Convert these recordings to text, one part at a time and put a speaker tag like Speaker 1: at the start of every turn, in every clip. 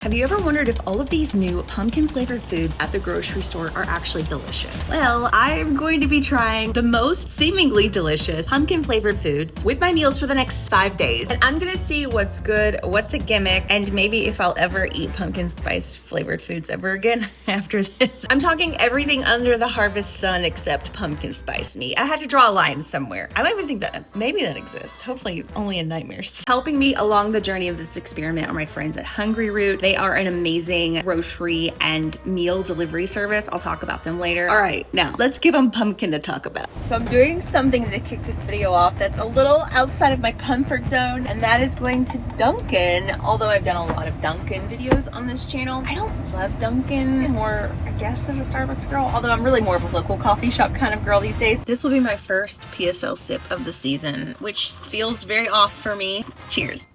Speaker 1: Have you ever wondered if all of these new pumpkin flavored foods at the grocery store are actually delicious? Well, I'm going to be trying the most seemingly delicious pumpkin flavored foods with my meals for the next 5 days. And I'm gonna see what's good, what's a gimmick, and maybe if I'll ever eat pumpkin spice flavored foods ever again after this. I'm talking everything under the harvest sun except pumpkin spice meat. I had to draw a line somewhere. I don't even think that, maybe that exists. Hopefully only in nightmares. Helping me along the journey of this experiment are my friends at Hungryroot. They are an amazing grocery and meal delivery service. I'll talk about them later. All right, now let's give them pumpkin to talk about. So I'm doing something to kick this video off that's a little outside of my comfort zone, and that is going to Dunkin. Although I've done a lot of Dunkin videos on this channel, I don't love Dunkin. I'm more, I guess, of a Starbucks girl, although I'm really more of a local coffee shop kind of girl these days. This will be my first PSL sip of the season, which feels very off for me. Cheers.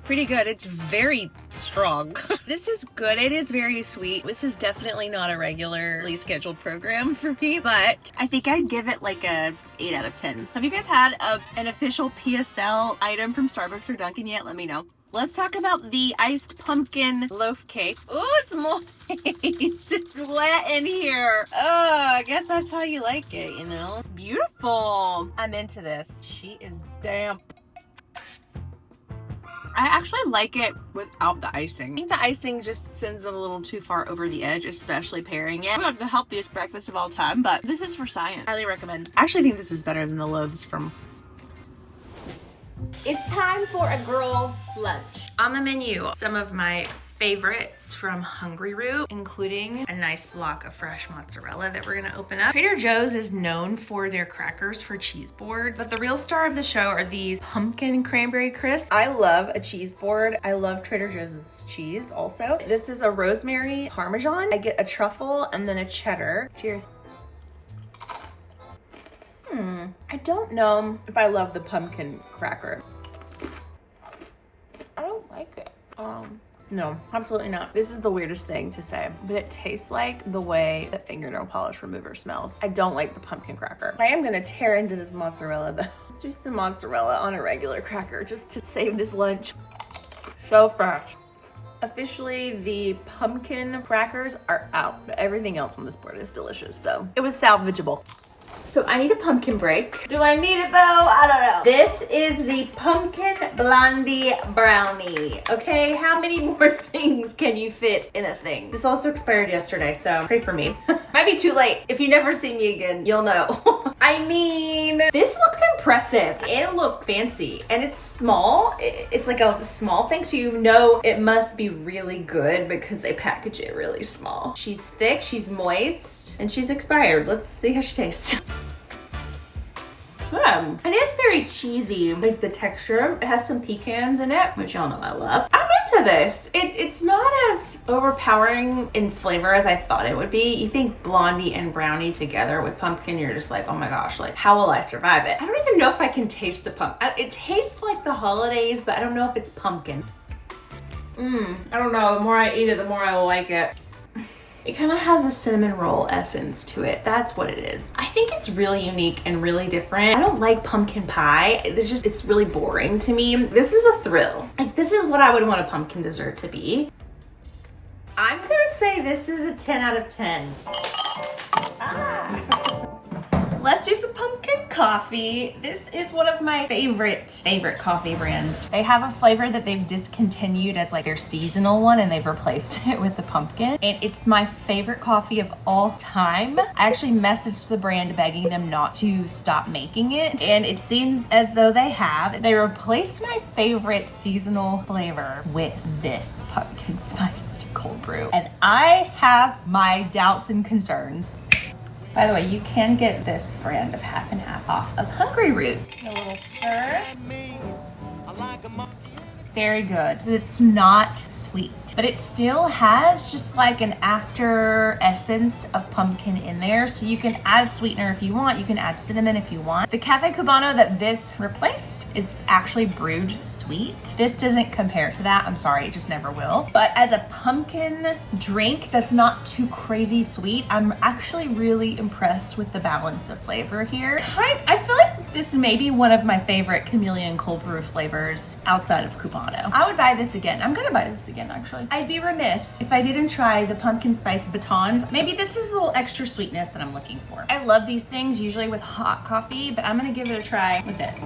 Speaker 1: Pretty good. It's very strong. This is good. It is very sweet. This is definitely not a regularly scheduled program for me, but I think I'd give it like a 8 out of 10. Have you guys had an official PSL item from Starbucks or Dunkin yet? Let me know. Let's talk about the iced pumpkin loaf cake. Oh, it's moist. It's wet in here. Oh, I guess that's how you like it, you know? It's beautiful. I'm into this. She is damp. I actually like it without the icing. I think the icing just sends it a little too far over the edge, especially pairing it. Not the healthiest breakfast of all time, but this is for science. Highly recommend. I actually think this is better than the loaves from... It's time for a girl lunch. On the menu, some of my favorites from Hungryroot, including a nice block of fresh mozzarella that we're gonna open up. Trader Joe's is known for their crackers for cheese boards, but the real star of the show are these pumpkin cranberry crisps. I love a cheese board. I love Trader Joe's cheese also. This is a rosemary parmesan. I get a truffle and then a cheddar. Cheers. I don't know if I love the pumpkin cracker. I don't like it. No, absolutely not. This is the weirdest thing to say, but it tastes like the way that fingernail polish remover smells. I don't like the pumpkin cracker. I am gonna tear into this mozzarella though. Let's do some mozzarella on a regular cracker just to save this lunch. So fresh. Officially, the pumpkin crackers are out, but everything else on this board is delicious, so it was salvageable. So I need a pumpkin break. Do I need it though? I don't know. This is the pumpkin blondie brownie. Okay, how many more things can you fit in a thing? This also expired yesterday, so pray for me. Might be too late. If you never see me again, you'll know. I mean, this looks impressive. It looks fancy and it's small. It's like a small thing, so you know it must be really good because they package it really small. She's thick, she's moist, and she's expired. Let's see how she tastes. It is very cheesy, like the texture. It has some pecans in it, which y'all know I love. I'm into this. It's not as overpowering in flavor as I thought it would be. You think blondie and brownie together with pumpkin, you're just like, oh my gosh, like how will I survive it? I don't even know if I can taste the pumpkin. It tastes like the holidays, but I don't know if it's pumpkin. I don't know. The more I eat it, the more I like it. It kind of has a cinnamon roll essence to it. That's what it is. I think it's really unique and really different. I don't like pumpkin pie. It's really boring to me. This is a thrill. Like, this is what I would want a pumpkin dessert to be. I'm gonna say this is a 10 out of 10. Let's do some pumpkin coffee. This is one of my favorite coffee brands. They have a flavor that they've discontinued as like their seasonal one, and they've replaced it with the pumpkin. And it's my favorite coffee of all time. I actually messaged the brand begging them not to stop making it, and it seems as though they have. They replaced my favorite seasonal flavor with this pumpkin spiced cold brew. And I have my doubts and concerns. By the way, you can get this brand of half and half off of Hungryroot. A little stir. Very good. It's not sweet, but it still has just like an after essence of pumpkin in there. So you can add sweetener if you want. You can add cinnamon if you want. The Cafe Cubano that this replaced is actually brewed sweet. This doesn't compare to that. I'm sorry, it just never will. But as a pumpkin drink that's not too crazy sweet, I'm actually really impressed with the balance of flavor here. I feel like this may be one of my favorite chameleon cold brew flavors outside of Cubano. I would buy this again. I'm gonna buy this again, actually. I'd be remiss if I didn't try the pumpkin spice batons. Maybe this is a little extra sweetness that I'm looking for. I love these things usually with hot coffee, but I'm gonna give it a try with this.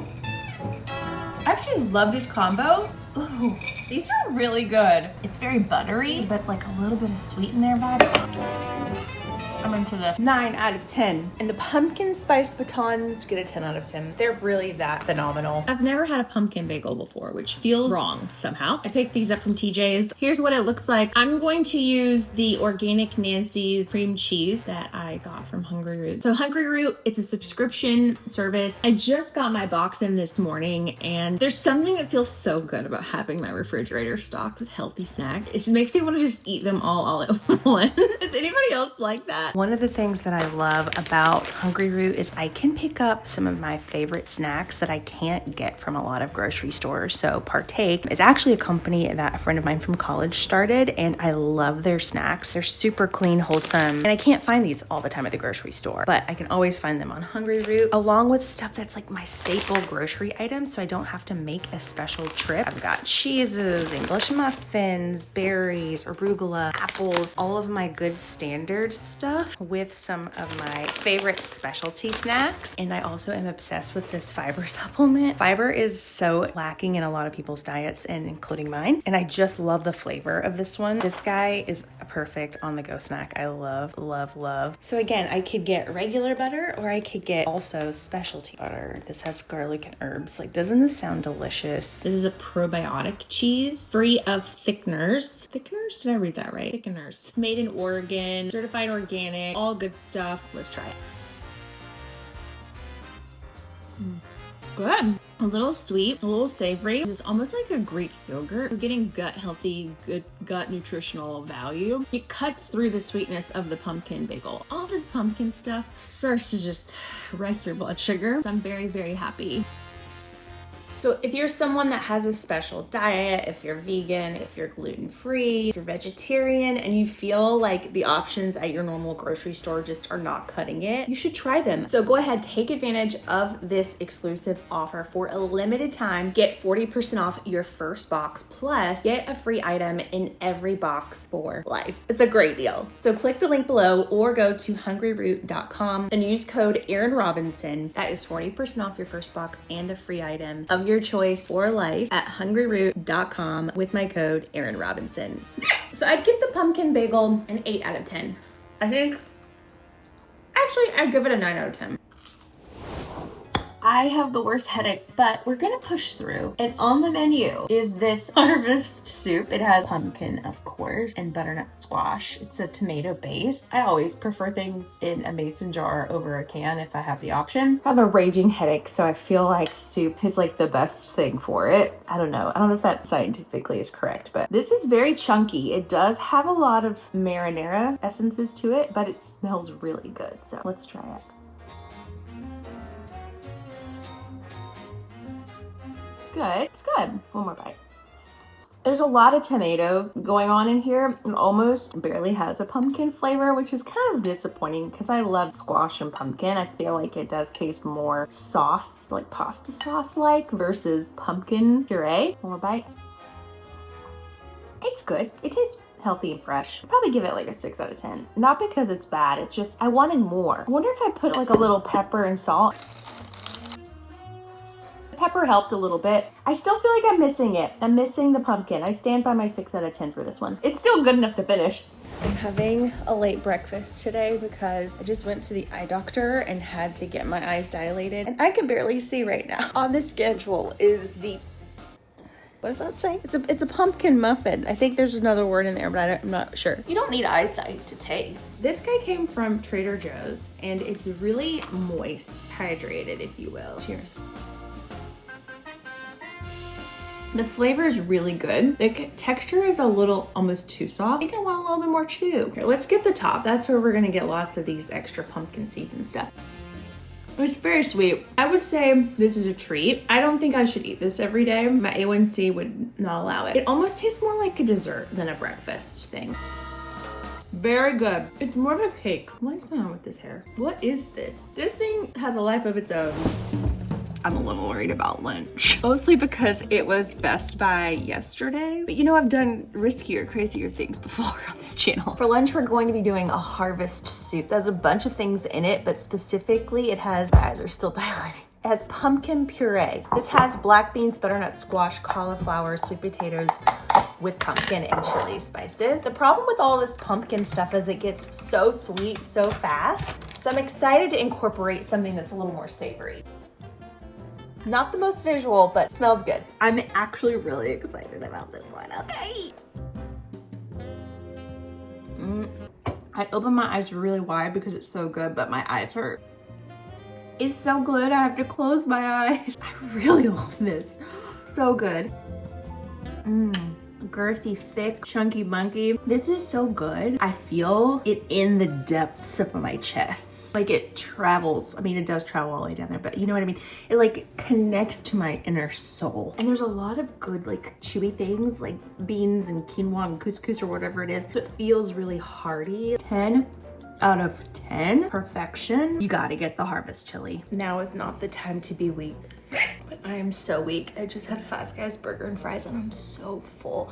Speaker 1: I actually love this combo. Ooh, these are really good. It's very buttery, but like a little bit of sweet in there vibe. I'm into this. 9 out of 10. And the pumpkin spice batons get a 10 out of 10. They're really that phenomenal. I've never had a pumpkin bagel before, which feels wrong somehow. I picked these up from TJ's. Here's what it looks like. I'm going to use the organic Nancy's cream cheese that I got from Hungryroot. So Hungryroot, it's a subscription service. I just got my box in this morning, and there's something that feels so good about having my refrigerator stocked with healthy snacks. It just makes me want to just eat them all at once. Is anybody else like that?
Speaker 2: One of the things that I love about Hungryroot is I can pick up some of my favorite snacks that I can't get from a lot of grocery stores. So Partake is actually a company that a friend of mine from college started, and I love their snacks. They're super clean, wholesome, and I can't find these all the time at the grocery store, but I can always find them on Hungryroot, along with stuff that's like my staple grocery items, so I don't have to make a special trip. I've got cheeses, English muffins, berries, arugula, apples, all of my good standard stuff with some of my favorite specialty snacks. And I also am obsessed with this fiber supplement. Fiber is so lacking in a lot of people's diets, and including mine. And I just love the flavor of this one. This guy is a perfect on-the-go snack. I love, love, love. So again, I could get regular butter, or I could get also specialty butter. This has garlic and herbs. Like, doesn't this sound delicious?
Speaker 1: This is a probiotic cheese, free of thickeners. Thickeners? Did I read that right? Thickeners. Made in Oregon, certified organic, all good stuff. Let's try it. Good. A little sweet, a little savory. It's almost like a Greek yogurt. We're getting gut healthy, good gut nutritional value. It cuts through the sweetness of the pumpkin bagel. All this pumpkin stuff starts to just wreck your blood sugar. So I'm very, very happy. So if you're someone that has a special diet, if you're vegan, if you're gluten-free, if you're vegetarian, and you feel like the options at your normal grocery store just are not cutting it, you should try them. So go ahead, take advantage of this exclusive offer for a limited time. Get 40% off your first box, plus get a free item in every box for life. It's a great deal. So click the link below or go to hungryroot.com and use code Erin Robinson. That is 40% off your first box and a free item of your choice for life at hungryroot.com with my code Erin Robinson. So I'd give the pumpkin bagel an 8 out of 10. I think, actually, I'd give it a 9 out of 10. I have the worst headache, but we're gonna push through. And on the menu is this harvest soup. It has pumpkin, of course, and butternut squash. It's a tomato base. I always prefer things in a mason jar over a can if I have the option. I have a raging headache, so I feel like soup is like the best thing for it. I don't know if that scientifically is correct, but this is very chunky. It does have a lot of marinara essences to it, but it smells really good. So let's try it. Good. It's good. One more bite. There's a lot of tomato going on in here and almost barely has a pumpkin flavor, which is kind of disappointing because I love squash and pumpkin. I feel like it does taste more sauce, like pasta sauce like, versus pumpkin puree. One more bite. It's good. It tastes healthy and fresh. I'd probably give it like a 6 out of 10. Not because it's bad. It's just I wanted more. I wonder if I put like a little pepper and salt. Pepper helped a little bit. I still feel like I'm missing it. I'm missing the pumpkin. I stand by my 6 out of 10 for this one. It's still good enough to finish. I'm having a late breakfast today because I just went to the eye doctor and had to get my eyes dilated, and I can barely see right now. On the schedule is the, what does that say? It's a pumpkin muffin. I think there's another word in there, but I'm not sure. You don't need eyesight to taste. This guy came from Trader Joe's, and it's really moist, hydrated, if you will. Cheers. The flavor is really good. The texture is a little almost too soft. I think I want a little bit more chew. Here, let's get the top. That's where we're gonna get lots of these extra pumpkin seeds and stuff. It's very sweet. I would say this is a treat. I don't think I should eat this every day. My A1C would not allow it. It almost tastes more like a dessert than a breakfast thing. Very good. It's more of a cake. What's going on with this hair? What is this? This thing has a life of its own.
Speaker 2: I'm a little worried about lunch. Mostly because it was Best Buy yesterday. But you know, I've done riskier, crazier things before on this channel. For lunch, we're going to be doing a harvest soup. There's a bunch of things in it, but specifically it has, my eyes are still dilating. It has pumpkin puree. This has black beans, butternut squash, cauliflower, sweet potatoes with pumpkin and chili spices. The problem with all this pumpkin stuff is it gets so sweet so fast. So I'm excited to incorporate something that's a little more savory. Not the most visual, but smells good. I'm actually really excited about this one, okay? I open my eyes really wide because it's so good, but my eyes hurt. It's so good, I have to close my eyes. I really love this. So good. Girthy, thick, chunky monkey. This is so good. I feel it in the depths of my chest. Like it travels. I mean, it does travel all the way down there, but you know what I mean? It like connects to my inner soul. And there's a lot of good like chewy things like beans and quinoa and couscous or whatever it is. So it feels really hearty. 10 out of 10. Perfection. You gotta get the harvest chili. Now is not the time to be weak. But I am so weak. I just had Five Guys burger and fries and I'm so full.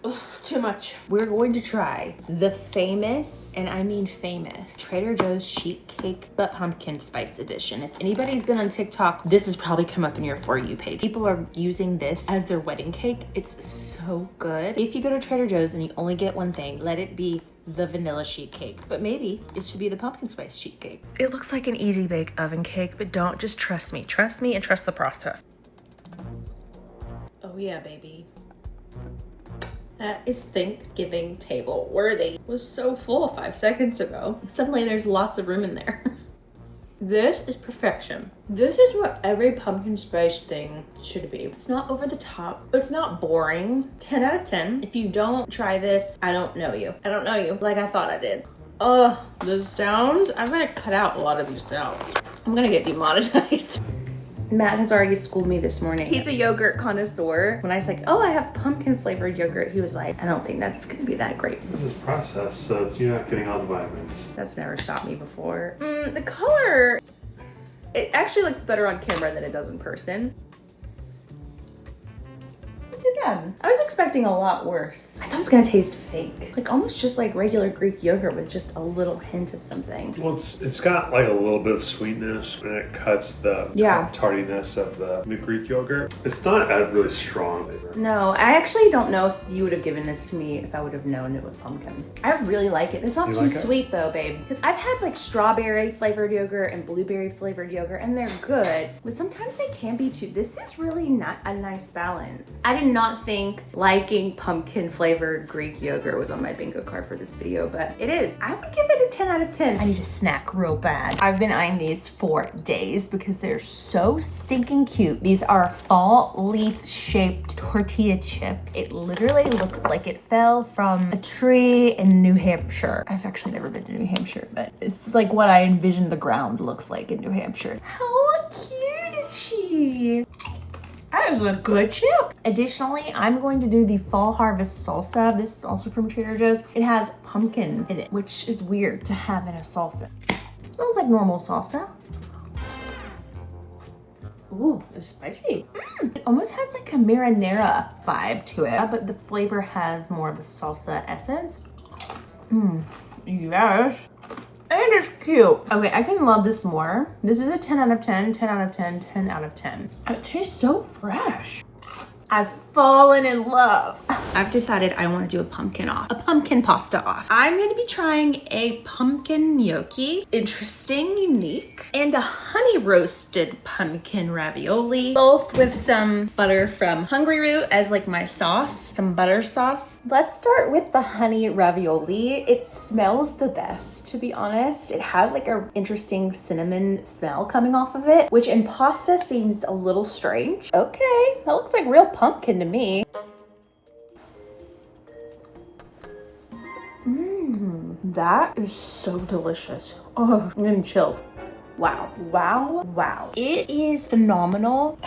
Speaker 2: Ugh, too much. We're going to try the famous, and I mean famous, Trader Joe's sheet cake, but pumpkin spice edition. If anybody's been on TikTok, this has probably come up in your For You page. People are using this as their wedding cake. It's so good. If you go to Trader Joe's and you only get one thing, let it be the vanilla sheet cake, but maybe it should be the pumpkin spice sheet cake. It looks like an easy bake oven cake, but don't, just trust me. Trust me and trust the process. Oh yeah, baby. That is Thanksgiving table worthy. It was so full 5 seconds ago. Suddenly there's lots of room in there. This is perfection. This is what every pumpkin spice thing should be. It's not over the top. It's not boring. 10 out of 10. If you don't try this, I don't know you. I don't know you like I thought I did. Oh, the sounds. I'm gonna cut out a lot of these sounds. I'm gonna get demonetized. Matt has already schooled me this morning. He's a yogurt connoisseur. When I was like, oh, I have pumpkin flavored yogurt, he was like, I don't think that's gonna be that great.
Speaker 3: This is processed, so you're not getting all the vitamins.
Speaker 2: That's never stopped me before. The color, it actually looks better on camera than it does in person. Again, I was expecting a lot worse. I thought it was gonna taste fake. Like almost just like regular Greek yogurt with just a little hint of something.
Speaker 3: Well, it's got like a little bit of sweetness and it cuts the tardiness of the Greek yogurt. It's not a really strong flavor.
Speaker 2: No, I actually don't know if you would have given this to me if I would have known it was pumpkin. I really like it. It's not too sweet though, babe. Because I've had like strawberry flavored yogurt and blueberry flavored yogurt and they're good, but sometimes they can be too. This is really not a nice balance. I did not think liking pumpkin flavored Greek yogurt was on my bingo card for this video, but it is. I would give it a 10 out of 10. I need a snack real bad. I've been eyeing these for days because they're so stinking cute. These are fall leaf shaped tortilla chips. It literally looks like it fell from a tree in New Hampshire. I've actually never been to New Hampshire, but it's like what I envision the ground looks like in New Hampshire. How cute is she? That is a good chip. Additionally, I'm going to do the fall harvest salsa. This is also from Trader Joe's. It has pumpkin in it, which is weird to have in a salsa. It smells like normal salsa. Ooh, it's spicy. It almost has like a marinara vibe to it, but the flavor has more of the salsa essence. Yes. And it's cute. Okay, I can love this more. This is a 10 out of 10, 10 out of 10, 10 out of 10. It tastes so fresh. I've fallen in love. I've decided I want to do a pumpkin pasta off. I'm going to be trying a pumpkin gnocchi, interesting, unique, and a honey roasted pumpkin ravioli, both with some butter from Hungryroot as like my sauce, some butter sauce. Let's start with the honey ravioli. It smells the best, to be honest. It has like a interesting cinnamon smell coming off of it, which in pasta seems a little strange. Okay, that looks like real pumpkin to me. That is so delicious. Oh, I'm getting chills. Wow, wow, wow. It is phenomenal.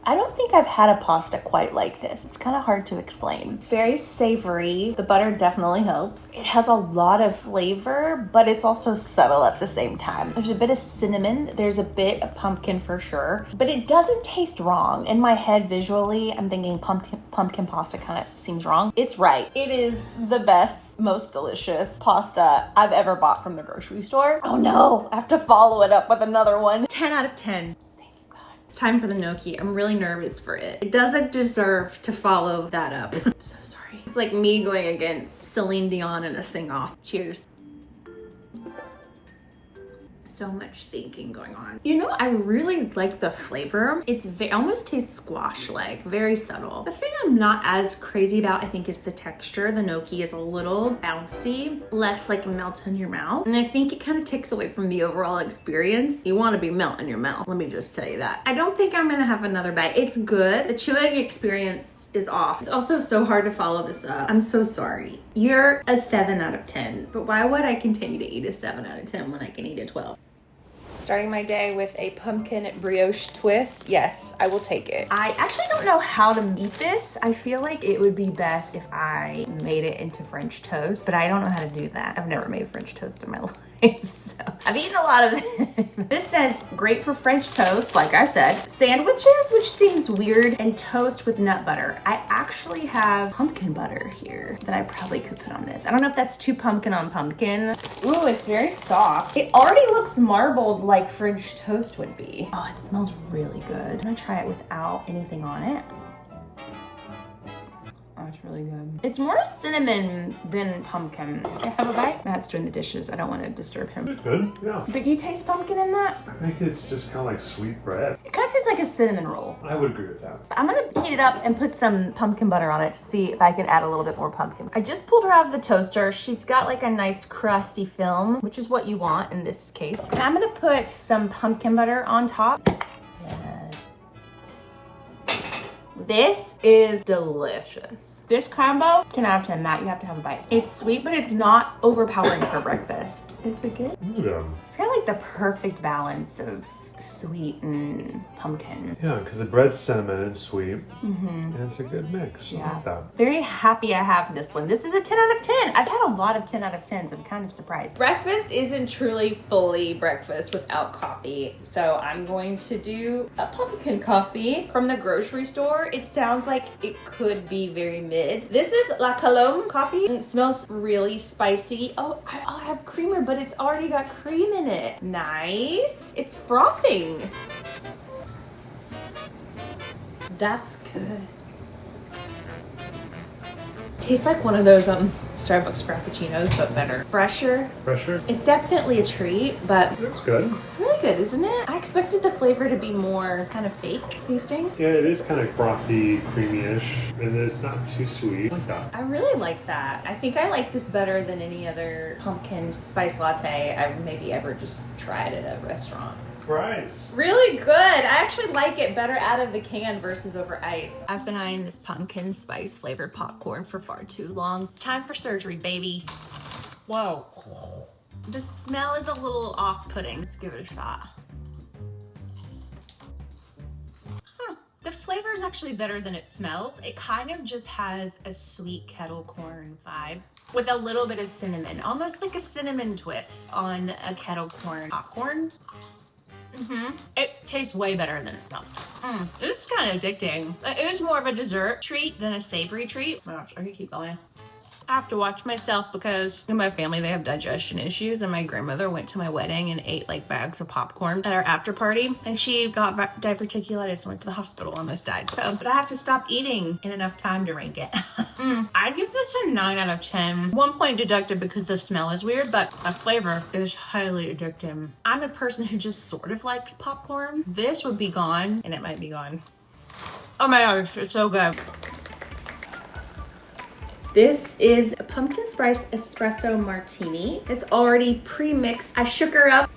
Speaker 2: I don't think I've had a pasta quite like this. It's kind of hard to explain. It's very savory. The butter definitely helps. It has a lot of flavor, but it's also subtle at the same time. There's a bit of cinnamon. There's a bit of pumpkin for sure, but it doesn't taste wrong. In my head, visually, I'm thinking pumpkin pasta kind of seems wrong. It's right. It is the best, most delicious pasta I've ever bought from the grocery store. Oh no, I have to follow it up with another one.
Speaker 1: 10 out of 10. It's time for the gnocchi. I'm really nervous for it. It doesn't deserve to follow that up. I'm so sorry. It's like me going against Celine Dion in a sing-off. Cheers. So much thinking going on. You know, I really like the flavor. It's almost tastes squash-like, very subtle. The thing I'm not as crazy about, I think, is the texture. The gnocchi is a little bouncy, less like melt in your mouth. And I think it kind of takes away from the overall experience. You want to be melt in your mouth. Let me just tell you that. I don't think I'm gonna have another bite. It's good. The chewing experience is off. It's also so hard to follow this up. I'm so sorry. You're a 7 out of 10, but why would I continue to eat a 7 out of 10 when I can eat a 12?
Speaker 2: Starting my day with a pumpkin brioche twist. Yes, I will take it. I actually don't know how to eat this. I feel like it would be best if I made it into French toast, but I don't know how to do that. I've never made French toast in my life, so I've eaten a lot of it. This says great for French toast, like I said. Sandwiches, which seems weird, and toast with nut butter. I actually have pumpkin butter here that I probably could put on this. I don't know if that's too pumpkin on pumpkin. Ooh, it's very soft. It already looks marbled like French toast would be. Oh, it smells really good. I'm gonna try it without anything on it. Oh, it's really good. It's more cinnamon than pumpkin. Can I have a bite? Matt's doing the dishes. I don't want to disturb him.
Speaker 3: It's good, yeah.
Speaker 2: But do you taste pumpkin in that?
Speaker 3: I think it's just kind of like sweet bread.
Speaker 2: It kind of tastes like a cinnamon roll.
Speaker 3: I would agree with that.
Speaker 2: I'm gonna heat it up and put some pumpkin butter on it to see if I can add a little bit more pumpkin. I just pulled her out of the toaster. She's got like a nice crusty film, which is what you want in this case. And I'm gonna put some pumpkin butter on top. This is delicious. This combo, 10 out of 10, Matt, you have to have a bite. It's sweet, but it's not overpowering for breakfast. Is it good?
Speaker 3: Yeah.
Speaker 2: It's kind of like the perfect balance of sweet and pumpkin.
Speaker 3: Yeah, because the bread's cinnamon and sweet, and it's a good mix. I like that.
Speaker 2: Very happy I have this one. This is a 10 out of 10. I've had a lot of 10 out of 10s. I'm kind of surprised.
Speaker 1: Breakfast isn't truly fully breakfast without coffee, so I'm going to do a pumpkin coffee from the grocery store. It sounds like it could be very mid. This is La Colombe coffee, and it smells really spicy. Oh, I'll have creamer, but it's already got cream in it. Nice. It's frothy. That's good. Tastes like one of those Starbucks Frappuccinos, but better. Fresher.
Speaker 3: Fresher?
Speaker 1: It's definitely a treat, but
Speaker 3: Looks good.
Speaker 1: really good, isn't it? I expected the flavor to be more kind of fake tasting.
Speaker 3: Yeah, it is kind of frothy, creamy-ish, and it's not too sweet. I like that.
Speaker 1: I really like that. I think I like this better than any other pumpkin spice latte I've maybe ever just tried at a restaurant.
Speaker 3: Surprise.
Speaker 1: Really good. I actually like it better out of the can versus over ice. I've been eyeing this pumpkin spice flavored popcorn for far too long. It's time for surgery, baby. Whoa. The smell is a little off-putting. Let's give it a shot. The flavor is actually better than it smells. It kind of just has a sweet kettle corn vibe with a little bit of cinnamon, almost like a cinnamon twist on a kettle corn popcorn. It tastes way better than it smells. It's kind of addicting. It is more of a dessert treat than a savory treat. Oh my gosh, I can keep going. I have to watch myself because in my family, they have digestion issues, and my grandmother went to my wedding and ate like bags of popcorn at our after party, and she got diverticulitis and went to the hospital, almost died. So, but I have to stop eating in enough time to rank it. I'd give this a 9 out of 10. 1 point deducted because the smell is weird, but the flavor is highly addictive. I'm a person who just sort of likes popcorn. This would be gone, and it might be gone. Oh my gosh, it's so good. This is a pumpkin spice espresso martini. It's already pre-mixed. I shook her up.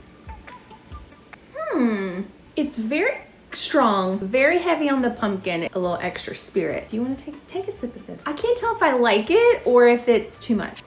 Speaker 1: It's very strong, very heavy on the pumpkin, a little extra spirit. Do you want to take a sip of this? I can't tell if I like it or if it's too much.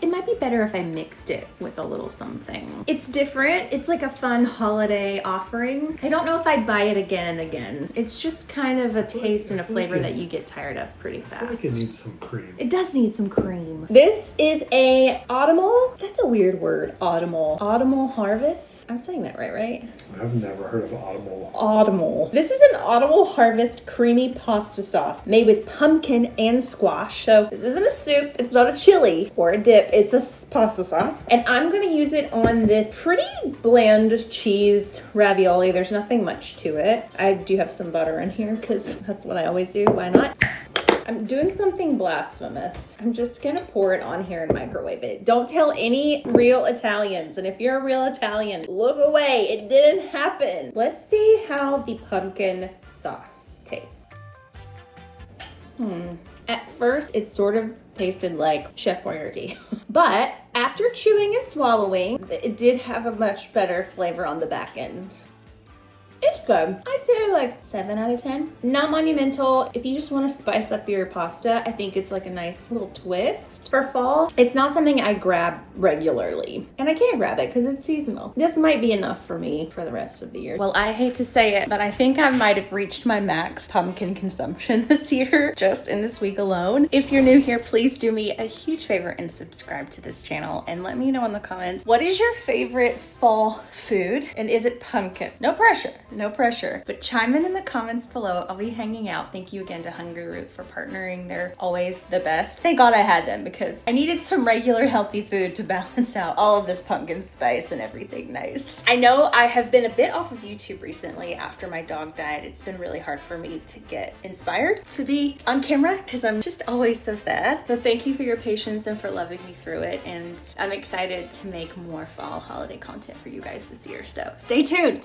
Speaker 2: It might be better if I mixed it with a little something. It's different. It's like a fun holiday offering. I don't know if I'd buy it again and again. It's just kind of a taste and a flavor that you get tired of pretty fast.
Speaker 3: I think it needs some cream.
Speaker 2: It does need some cream. This is a autumnal, that's a weird word, autumnal harvest. I'm saying that right?
Speaker 3: I've never heard of autumnal.
Speaker 2: Autumnal. This is an autumnal harvest creamy pasta sauce made with pumpkin and squash. So this isn't a soup, it's not a chili or a dip, it's a pasta sauce. And I'm gonna use it on this pretty bland cheese ravioli. There's nothing much to it. I do have some butter in here because that's what I always do, why not? I'm doing something blasphemous. I'm just gonna pour it on here and microwave it. Don't tell any real Italians. And if you're a real Italian, look away, it didn't happen. Let's see how the pumpkin sauce tastes. At first, it sort of tasted like Chef Boyardee. But after chewing and swallowing, it did have a much better flavor on the back end. It's good. I'd say like 7 out of 10. Not monumental. If you just want to spice up your pasta, I think it's like a nice little twist for fall. It's not something I grab regularly. And I can't grab it because it's seasonal. This might be enough for me for the rest of the year. Well, I hate to say it, but I think I might have reached my max pumpkin consumption this year, just in this week alone. If you're new here, please do me a huge favor and subscribe to this channel and let me know in the comments, what is your favorite fall food? And is it pumpkin? No pressure. No pressure, but chime in the comments below. I'll be hanging out. Thank you again to Hungryroot for partnering. They're always the best. Thank God I had them because I needed some regular healthy food to balance out all of this pumpkin spice and everything nice. I know I have been a bit off of YouTube recently after my dog died. It's been really hard for me to get inspired to be on camera because I'm just always so sad. So thank you for your patience and for loving me through it. And I'm excited to make more fall holiday content for you guys this year. So stay tuned.